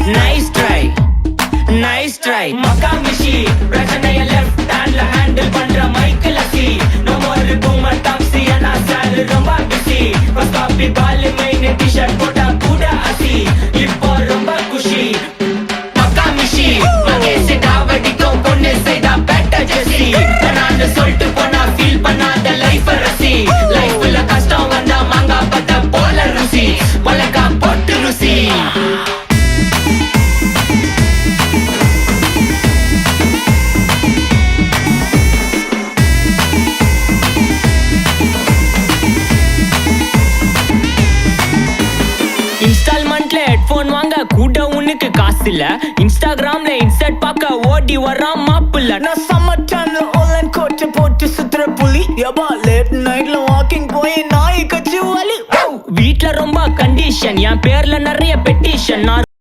nice try nice try Makamishi பிரச்சனைய left handல handle பண்ற Michael அசி no more boomer taxi and asal ரொம்ப busy first copy ball main t-shirt போட்டா கூட அசி இப்போ ரொம்ப குஷி Makamishi மகேஷ் டாவடிக்கும் பொண்ணு செய்தா better ஜெசி நான் சொல்லிட்டு போனா feel பண்ணாத லைஃப் ரசி லைஃப்ல கஷ்டம் வந்தா மாங்கா பத்த போல ருசி மலக்கா போட்டு ருசி இன்ஸ்டால்மெண்ட்ல ஹெட்போன் வாங்க கூட உனக்கு காசு இல்ல இன்ஸ்டாகிராம்ல இன்ஸ்டன்ட் பார்க்க ஓடி வரான் மாப்பிள்ள நான் சம்மர் டைம்ல ஆன்லைன் கோட்டை போட்டு சுத்துற புலி யபா லேட் நைட்ல வாக்கிங் போய் நாய் கச்சி வலி வீட்ல ரொம்ப கண்டிஷன் என் பேர்ல நிறைய பெட்டிஷன் நான்